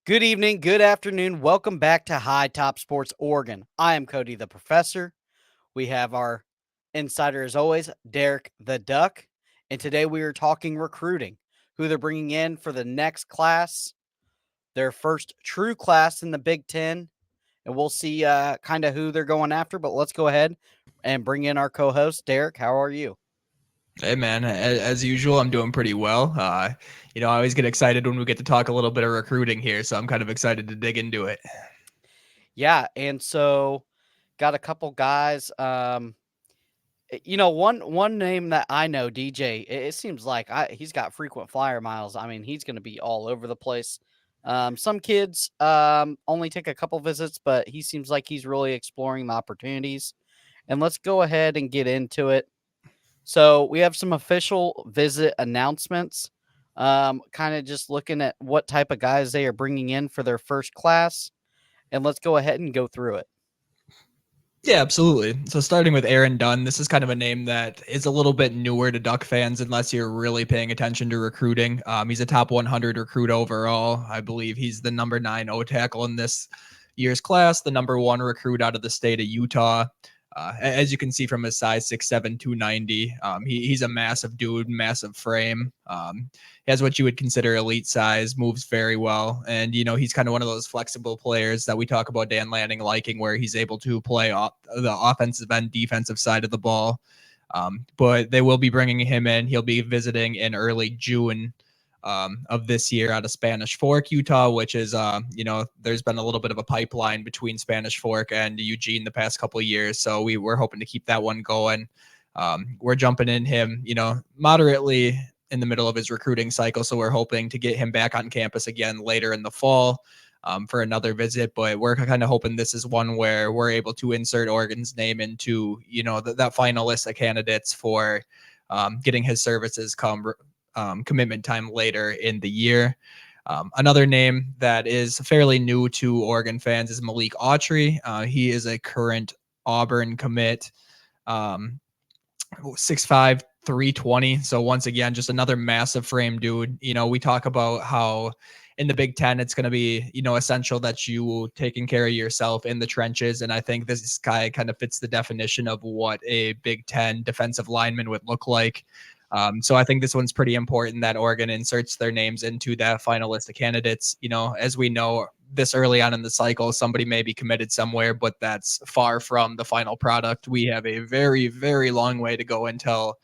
Good evening, good afternoon. Welcome back to High Top Sports Oregon. I am Cody the Professor. We have our insider, as always, Derek the Duck. And today we are talking recruiting, who they're bringing in for the next class, their first true class in the Big Ten. And we'll see kind of who they're going after. But let's go ahead and bring in our co host, Derek. How are you? Hey man, as usual, I'm doing pretty well. I always get excited when we get to talk a little bit of recruiting here, so I'm kind of excited to dig into it. Yeah. And so got a couple guys. One name that I know, DJ. It seems like he's got frequent flyer miles. I mean, he's going to be all over the place. Some kids only take a couple visits, but he seems like he's really exploring the opportunities. And let's go ahead and get into it. So we have some official visit announcements. Kind of just looking at what type of guys they are bringing in for their first class, and let's go ahead and go through it. Yeah, absolutely. So starting with Aaron Dunn, this is kind of a name that is a little bit newer to Duck fans unless you're really paying attention to recruiting. He's a top 100 recruit overall. I believe he's the number 9 O tackle in this year's class, the number 1 recruit out of the state of Utah. As you can see from his size, 6'7", 290. He's a massive dude, massive frame. He has what you would consider elite size, moves very well. And, he's kind of one of those flexible players that we talk about Dan Lanning liking, where he's able to play the offensive and defensive side of the ball. But they will be bringing him in. He'll be visiting in early June of this year out of Spanish Fork, Utah, which is, there's been a little bit of a pipeline between Spanish Fork and Eugene the past couple of years. So we were hoping to keep that one going. We're jumping in him, moderately in the middle of his recruiting cycle. So we're hoping to get him back on campus again later in the fall. For another visit, but we're kind of hoping this is one where we're able to insert Oregon's name into, that final list of candidates for getting his services come commitment time later in the year. Another name that is fairly new to Oregon fans is Malik Autry. He is a current Auburn commit, 6'5", 320. So once again, just another massive frame dude. We talk about how in the Big Ten, it's going to be, essential that you taking care of yourself in the trenches. And I think this guy kind of fits the definition of what a Big Ten defensive lineman would look like. So I think this one's pretty important that Oregon inserts their names into that final list of candidates. As we know, this early on in the cycle, somebody may be committed somewhere, but that's far from the final product. We have a very, very long way to go until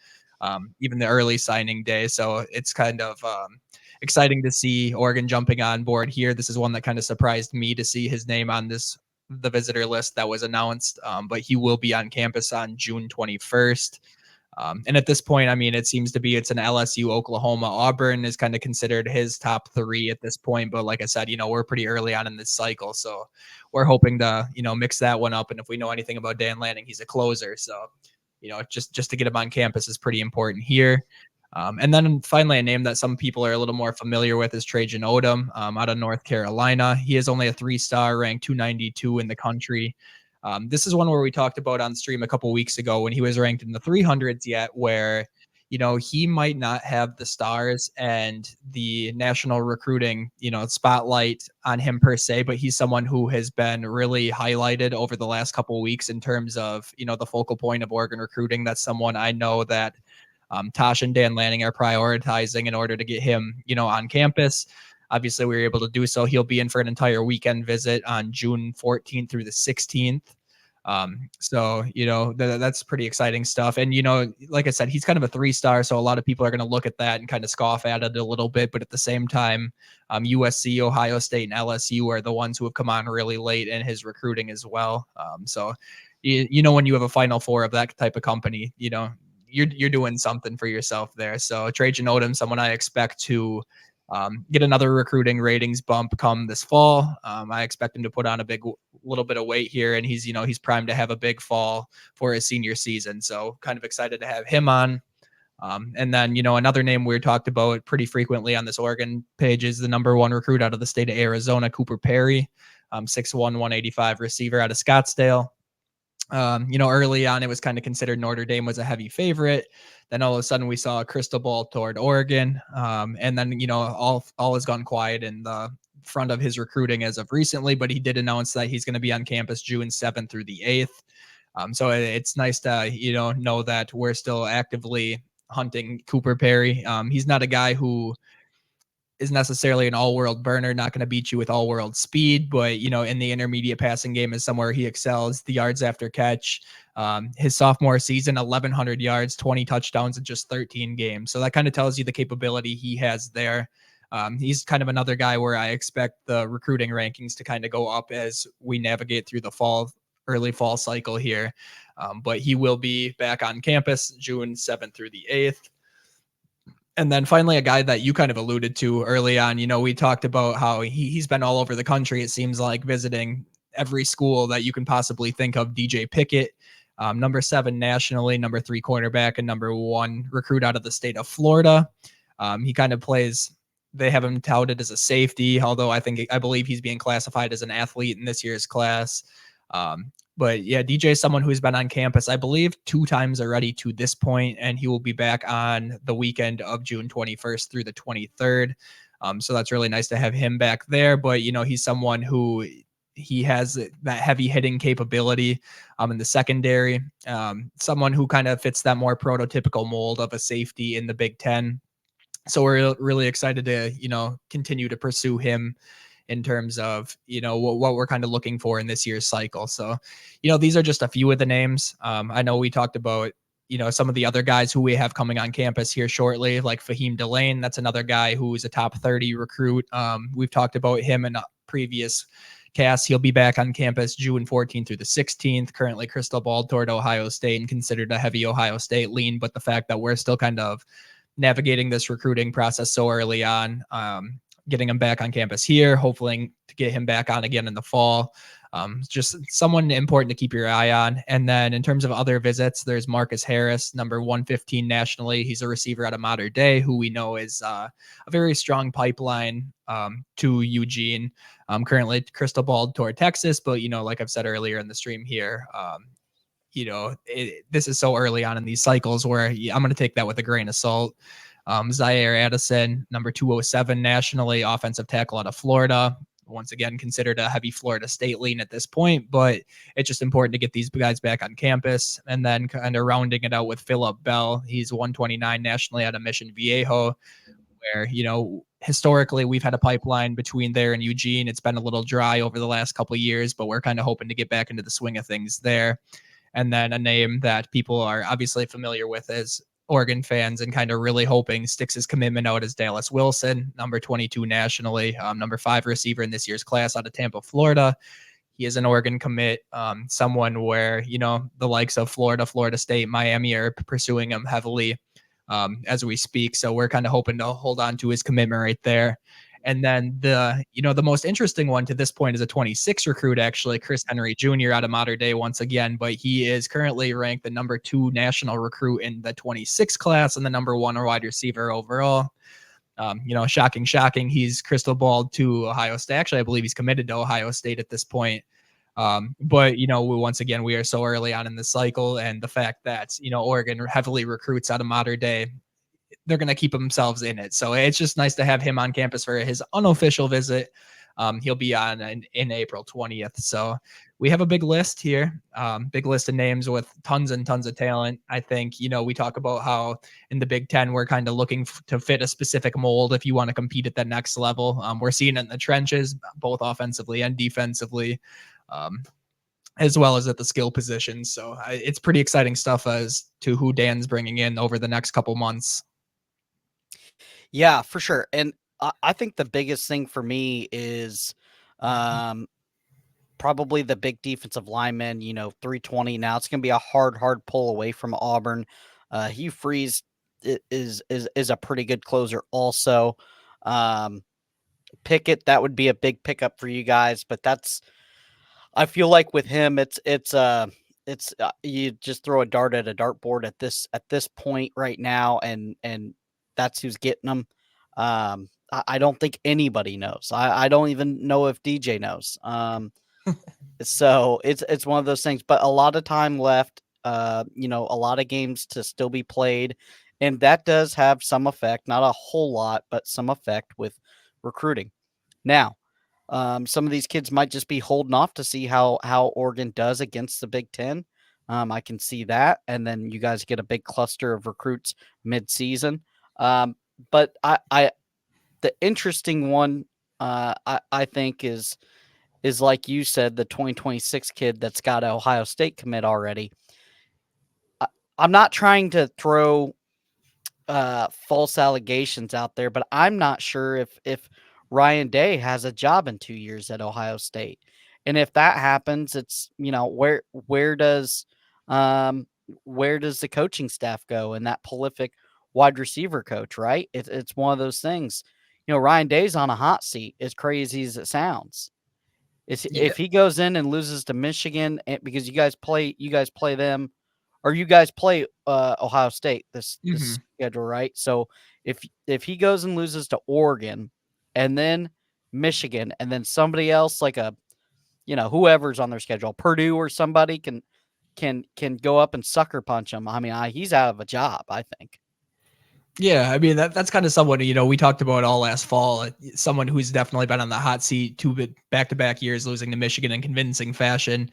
even the early signing day. So it's kind of exciting to see Oregon jumping on board here. This is one that kind of surprised me to see his name on the visitor list that was announced, but he will be on campus on June 21st. And at this point, I mean, it seems to be it's an LSU, Oklahoma, Auburn is kind of considered his top 3 at this point. But like I said, we're pretty early on in this cycle. So we're hoping to, mix that one up. And if we know anything about Dan Lanning, he's a closer. So, just to get him on campus is pretty important here. And then finally, a name that some people are a little more familiar with is Trajan Odom out of North Carolina. He is only a 3-star, ranked 292 in the country. This is one where we talked about on stream a couple weeks ago when he was ranked in the 300s yet, where, he might not have the stars and the national recruiting, spotlight on him per se, but he's someone who has been really highlighted over the last couple of weeks in terms of, the focal point of Oregon recruiting. That's someone I know that Tosh and Dan Lanning are prioritizing in order to get him, on campus. Obviously, we were able to do so. He'll be in for an entire weekend visit on June 14th through the 16th. So, that's pretty exciting stuff. And, like I said, he's kind of a 3-star. So a lot of people are going to look at that and kind of scoff at it a little bit. But at the same time, USC, Ohio State, and LSU are the ones who have come on really late in his recruiting as well. So, when you have a Final Four of that type of company, you're doing something for yourself there. So Trajan Odom, someone I expect to get another recruiting ratings bump come this fall. I expect him to put on a little bit of weight here, and he's primed to have a big fall for his senior season. So kind of excited to have him on. And then, another name we talked about pretty frequently on this Oregon page is the number 1 recruit out of the state of Arizona, Cooper Perry, 6'1", 185 receiver out of Scottsdale. Early on, it was kind of considered Notre Dame was a heavy favorite. Then all of a sudden, we saw a crystal ball toward Oregon, and then all has gone quiet in front of his recruiting as of recently, but he did announce that he's going to be on campus June 7th through the 8th. So it's nice to know that we're still actively hunting Cooper Perry. He's not a guy who is necessarily an all-world burner, not going to beat you with all-world speed, but in the intermediate passing game is somewhere he excels. The yards after catch, his sophomore season, 1,100 yards, 20 touchdowns in just 13 games. So that kind of tells you the capability he has there. He's kind of another guy where I expect the recruiting rankings to kind of go up as we navigate through the early fall cycle here. But he will be back on campus June 7th through the 8th. And then finally, a guy that you kind of alluded to early on, we talked about how he's been all over the country, it seems like, visiting every school that you can possibly think of. DJ Pickett, number 7 nationally, number 3 cornerback, and number 1 recruit out of the state of Florida. He kind of plays, they have him touted as a safety, although I believe he's being classified as an athlete in this year's class. But yeah, DJ is someone who's been on campus, I believe, 2 times already to this point, and he will be back on the weekend of June 21st through the 23rd. So that's really nice to have him back there. But, he's someone who he has that heavy hitting capability in the secondary, someone who kind of fits that more prototypical mold of a safety in the Big Ten. So we're really excited to, continue to pursue him in terms of what we're kind of looking for in this year's cycle. So these are just a few of the names. I know we talked about some of the other guys who we have coming on campus here shortly, like Fahim Delane. That's another guy who is a top 30 recruit. We've talked about him in a previous cast. He'll be back on campus June 14th through the 16th, currently crystal ball toward Ohio State and considered a heavy Ohio State lean, but the fact that we're still kind of navigating this recruiting process so early on, getting him back on campus here, hopefully to get him back on again in the fall. Just someone important to keep your eye on. And then in terms of other visits, there's Marcus Harris, number 115 nationally. He's a receiver out of Mater Dei, who we know is a very strong pipeline to Eugene. Currently crystal balled toward Texas, but like I've said earlier in the stream here, this is so early on in these cycles where I'm going to take that with a grain of salt. Zaire Addison, number 207 nationally, offensive tackle out of Florida. Once again, considered a heavy Florida State lean at this point, but it's just important to get these guys back on campus. And then kind of rounding it out with Philip Bell. He's 129 nationally out of Mission Viejo, where, historically we've had a pipeline between there and Eugene. It's been a little dry over the last couple of years, but we're kind of hoping to get back into the swing of things there. And then a name that people are obviously familiar with as Oregon fans and kind of really hoping sticks his commitment out as Dallas Wilson, number 22 nationally, number 5 receiver in this year's class out of Tampa, Florida. He is an Oregon commit, someone where, the likes of Florida State, Miami are pursuing him heavily as we speak. So we're kind of hoping to hold on to his commitment right there. And then the most interesting one to this point is a 26 recruit, actually, Chris Henry Jr. out of Mater Dei once again, but he is currently ranked the number 2 national recruit in the 26 class and the number 1 wide receiver overall. Shocking. He's crystal balled to Ohio State. Actually, I believe he's committed to Ohio State at this point. But once again, we are so early on in the cycle, and the fact that Oregon heavily recruits out of Mater Dei, they're going to keep themselves in it. So it's just nice to have him on campus for his unofficial visit. He'll be on in April 20th. So we have a big list here, big list of names with tons and tons of talent. I think, we talk about how in the Big Ten, we're kind of looking to fit a specific mold if you want to compete at that next level. We're seeing it in the trenches, both offensively and defensively. As well as at the skill positions. So it's pretty exciting stuff as to who Dan's bringing in over the next couple months. Yeah, for sure. And I think the biggest thing for me is probably the big defensive lineman, 320. Now it's going to be a hard pull away from Auburn. Hugh Freeze is a pretty good closer also. Pickett, that would be a big pickup for you guys, but I feel like with him, it's you just throw a dart at a dartboard at this point right now, and that's who's getting them. I don't think anybody knows. I don't even know if DJ knows. So it's one of those things, but a lot of time left. A lot of games to still be played, and that does have some effect. Not a whole lot, but some effect with recruiting. Now, Some of these kids might just be holding off to see how Oregon does against the Big Ten. I can see that, and then you guys get a big cluster of recruits mid-season. But the interesting one, I think is like you said, the 2026 kid that's got an Ohio State commit already. I, I'm not trying to throw false allegations out there, but I'm not sure if Ryan Day has a job in 2 years at Ohio State, and if that happens, it's um, where does the coaching staff go and that prolific wide receiver coach, right? It's one of those things. Ryan Day's on a hot seat, as crazy as it sounds. Yeah. If he goes in and loses to Michigan, because you guys play them, or you guys play Ohio State this Mhm. schedule, right? So if he goes and loses to Oregon, and then Michigan, and then somebody else like whoever's on their schedule, Purdue or somebody can go up and sucker punch him. I mean, he's out of a job, I think. Yeah, I mean that's kind of someone we talked about all last fall. Someone who's definitely been on the hot seat back-to-back years, losing to Michigan in convincing fashion.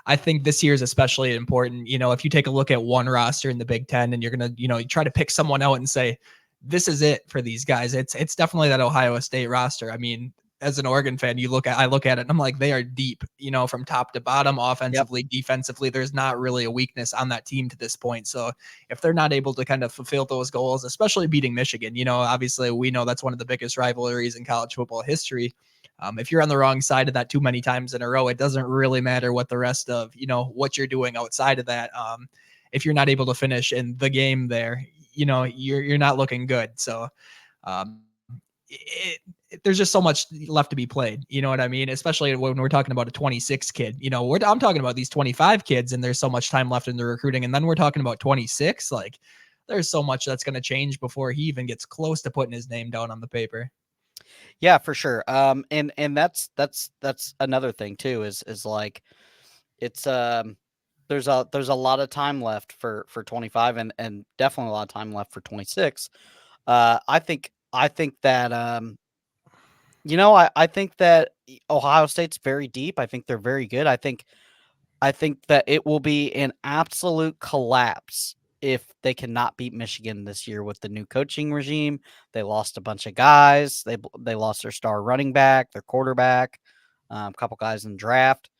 I think this year is especially important. If you take a look at one roster in the Big Ten, and you're gonna try to pick someone out and say this is it for these guys, it's definitely that Ohio State roster. I mean, as an Oregon fan, I look at it and I'm like, they are deep, from top to bottom, Yep. offensively, defensively. There's not really a weakness on that team to this point. So if they're not able to kind of fulfill those goals, especially beating Michigan, obviously we know that's one of the biggest rivalries in college football history. If you're on the wrong side of that too many times in a row, it doesn't really matter what the rest of, what you're doing outside of that. If you're not able to finish in the game there, you're not looking good. So, um, there's just so much left to be played. You know what I mean? Especially when we're talking about a 26 kid. I'm talking about these 25 kids, and there's so much time left in the recruiting. And then we're talking about 26. Like, there's so much that's going to change before he even gets close to putting his name down on the paper. Yeah, for sure. And that's another thing too, is like it's there's a lot of time left for 25, and definitely a lot of time left for 26. I think that I think that Ohio State's very deep. I think they're very good. I think that it will be an absolute collapse if they cannot beat Michigan this year with the new coaching regime. They lost a bunch of guys. They lost their star running back, their quarterback, a couple guys in the draft.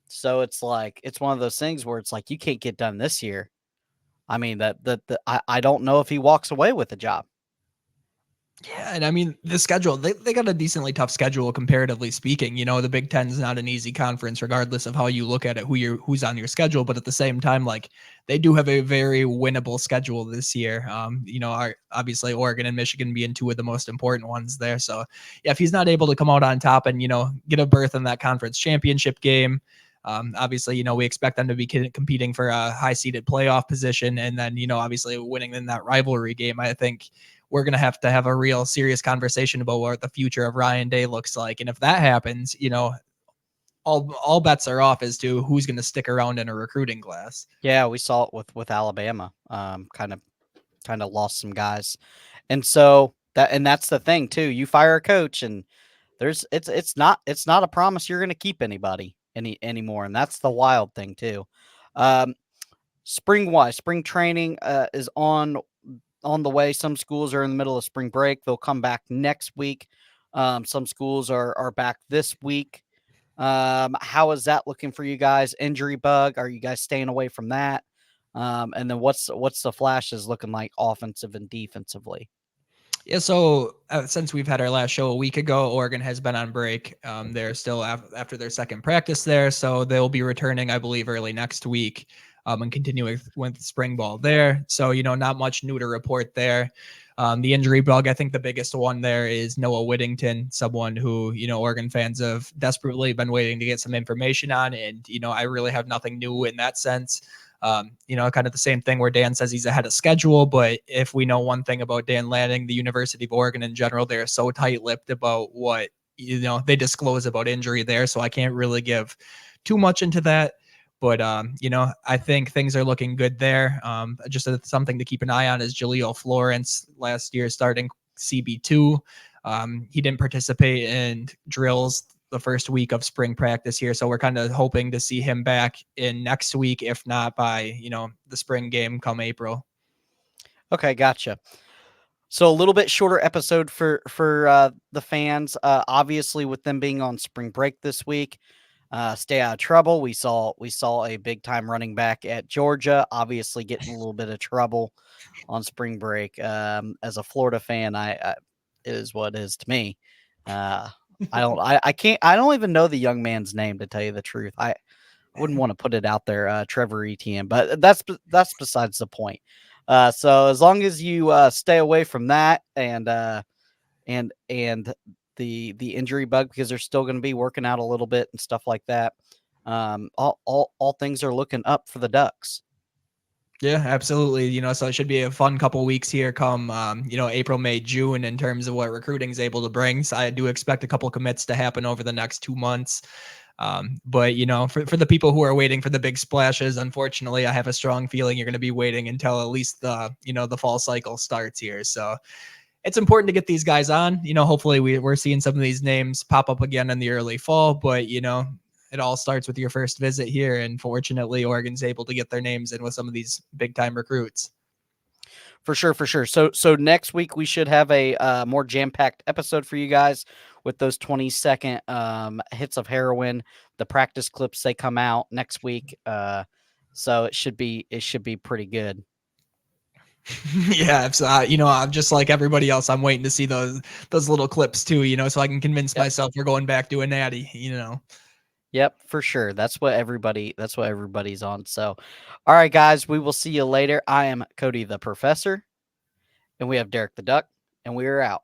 So it's one of those things where it's like you can't get done this year. I mean I don't know if he walks away with the job. Yeah, and I mean the schedule, they got a decently tough schedule comparatively speaking. The Big Ten is not an easy conference, regardless of how you look at it, who's on your schedule. But at the same time, like they do have a very winnable schedule this year. Obviously Oregon and Michigan being two of the most important ones there. So yeah, if he's not able to come out on top and get a berth in that conference championship game. Obviously, we expect them to be competing for a high seeded playoff position, and then, obviously winning in that rivalry game. I think we're going to have a real serious conversation about what the future of Ryan Day looks like. And if that happens, all bets are off as to who's going to stick around in a recruiting class. Yeah, we saw it with Alabama. Kind of lost some guys. And that's the thing too. You fire a coach and it's not a promise you're going to keep anybody anymore, and that's the wild thing too. Um, spring training is on the way. Some schools are in the middle of spring break. They'll come back next week. Some schools are back this week. How is that looking for you guys? Injury bug? Are you guys staying away from that? And then what's the flashes looking like offensive and defensively? Yeah, so since we've had our last show a week ago, Oregon has been on break. They're still after their second practice there, so they'll be returning, I believe, early next week, and continuing with spring ball there. So not much new to report there. The injury bug, I think the biggest one there is Noah Whittington, someone who Oregon fans have desperately been waiting to get some information on, and I really have nothing new in that sense. Kind of the same thing where Dan says he's ahead of schedule. But if we know one thing about Dan Lanning, the University of Oregon in general, they're so tight-lipped about what they disclose about injury there. So I can't really give too much into that. But I think things are looking good there. Just something to keep an eye on is Jaleel Florence, last year starting CB2. He didn't participate in drills the first week of spring practice here. So we're kind of hoping to see him back in next week, if not by, the spring game come April. Okay, gotcha. So a little bit shorter episode for the fans. Obviously, with them being on spring break this week, stay out of trouble. We saw a big time running back at Georgia, obviously getting a little bit of trouble on spring break. As a Florida fan, it is what it is to me. Uh, I can't I don't even know the young man's name, to tell you the truth. I wouldn't want to put it out there, Trevor Etienne, but that's besides the point. So as long as you stay away from that and the injury bug, because they're still going to be working out a little bit and stuff like that. All things are looking up for the Ducks. Yeah, absolutely. So it should be a fun couple weeks here come, April, May, June in terms of what recruiting is able to bring. So I do expect a couple commits to happen over the next 2 months. But for the people who are waiting for the big splashes, unfortunately, I have a strong feeling you're going to be waiting until at least the fall cycle starts here. So it's important to get these guys on. Hopefully we're seeing some of these names pop up again in the early fall, but it all starts with your first visit here. And fortunately, Oregon's able to get their names in with some of these big time recruits. For sure, for sure. So next week we should have a more jam packed episode for you guys with those 20-second hits of heroin. The practice clips, they come out next week. So it should be pretty good. Yeah, so, I'm just like everybody else. I'm waiting to see those little clips too, so I can convince Yep. myself we're going back to a natty. Yep, for sure. That's what everybody's on. So, all right, guys, we will see you later. I am Cody the Professor, and we have Derek the Duck, and we are out.